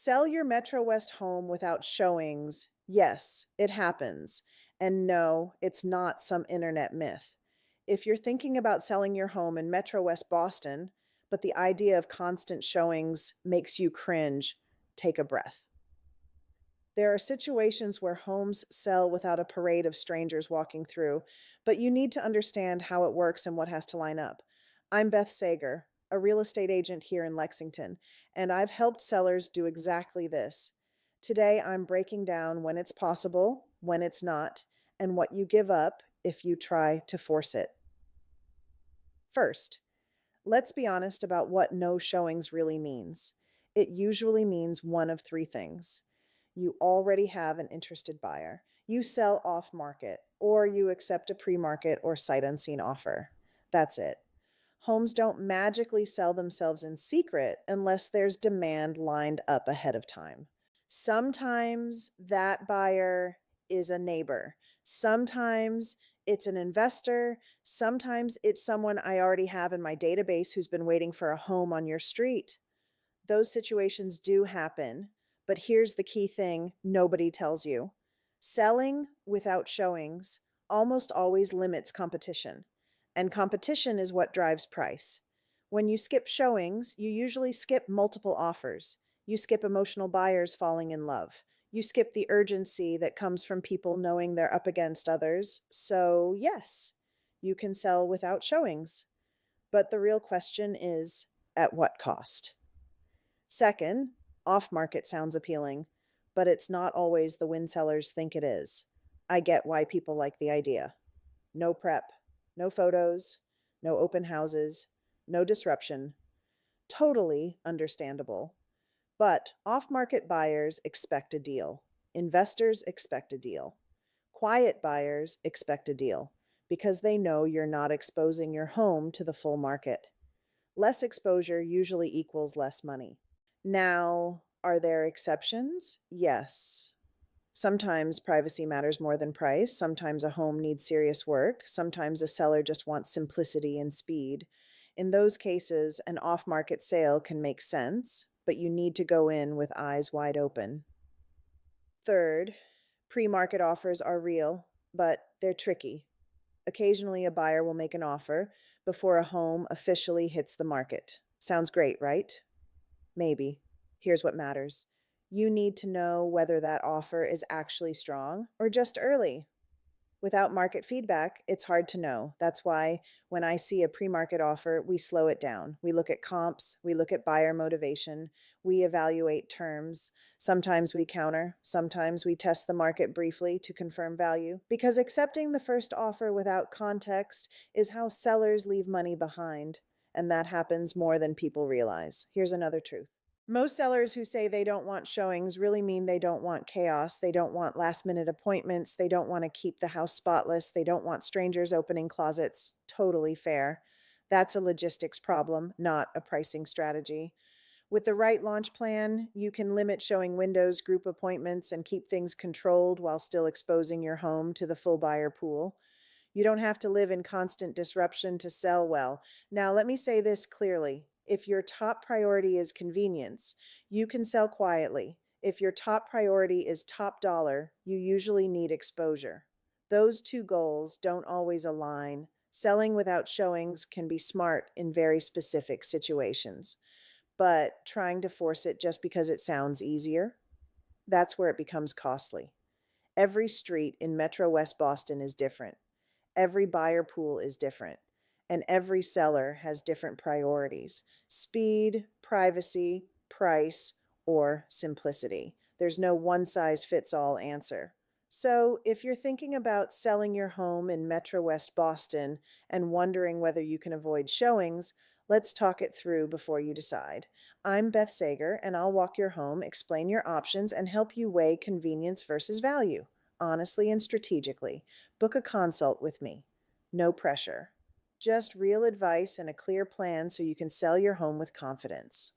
Sell your MetroWest home without showings. Yes, it happens. And no, it's not some internet myth. If you're thinking about selling your home in MetroWest Boston, but the idea of constant showings makes you cringe, take a breath. There are situations where homes sell without a parade of strangers walking through, but you need to understand how it works and what has to line up. I'm Beth Sager, a real estate agent here in Lexington, and I've helped sellers do exactly this. Today, I'm breaking down when it's possible, when it's not, and what you give up if you try to force it. First, let's be honest about what no showings really means. It usually means one of three things. You already have an interested buyer, you sell off market, or you accept a pre market or sight unseen offer. That's it. Homes don't magically sell themselves in secret unless there's demand lined up ahead of time. Sometimes that buyer is a neighbor. Sometimes it's an investor. Sometimes it's someone I already have in my database who's been waiting for a home on your street. Those situations do happen, but here's the key thing nobody tells you. Selling without showings almost always limits competition, and competition is what drives price. When you skip showings, you usually skip multiple offers. You skip emotional buyers falling in love. You skip the urgency that comes from people knowing they're up against others. So, yes, you can sell without showings. But the real question is, at what cost? Second, off market sounds appealing, but it's not always the win sellers think it is. I get why people like the idea. No prep, no photos, no open houses, no disruption. Totally understandable. But off market buyers expect a deal. Investors expect a deal. Quiet buyers expect a deal because they know you're not exposing your home to the full market. Less exposure usually equals less money. Now, are there exceptions? Yes. Sometimes privacy matters more than price. Sometimes a home needs serious work. Sometimes a seller just wants simplicity and speed. In those cases, an off market sale can make sense, but you need to go in with eyes wide open. Third, pre market offers are real, but they're tricky. Occasionally, a buyer will make an offer before a home officially hits the market. Sounds great, right? Maybe. Here's what matters. You need to know whether that offer is actually strong or just early. Without market feedback, it's hard to know. That's why when I see a pre market offer, we slow it down. We look at comps, we look at buyer motivation, we evaluate terms. Sometimes we counter, sometimes we test the market briefly to confirm value. Because accepting the first offer without context is how sellers leave money behind. And that happens more than people realize. Here's another truth. Most sellers who say they don't want showings really mean they don't want chaos. They don't want last minute appointments. They don't want to keep the house spotless. They don't want strangers opening closets. Totally fair. That's a logistics problem, not a pricing strategy. With the right launch plan, you can limit showing windows, group appointments, and keep things controlled while still exposing your home to the full buyer pool. You don't have to live in constant disruption to sell well. Now, let me say this clearly. If your top priority is convenience, you can sell quietly. If your top priority is top dollar, you usually need exposure. Those two goals don't always align. Selling without showings can be smart in very specific situations, but trying to force it just because it sounds easier, that's where it becomes costly. Every street in MetroWest Boston is different. Every buyer pool is different, and every seller has different priorities: speed, privacy, price, or simplicity. There's no one size fits all answer. So, if you're thinking about selling your home in MetroWest Boston and wondering whether you can avoid showings, let's talk it through before you decide. I'm Beth Sager, and I'll walk your home, explain your options, and help you weigh convenience versus value, honestly and strategically. Book a consult with me. No pressure. Just real advice and a clear plan so you can sell your home with confidence.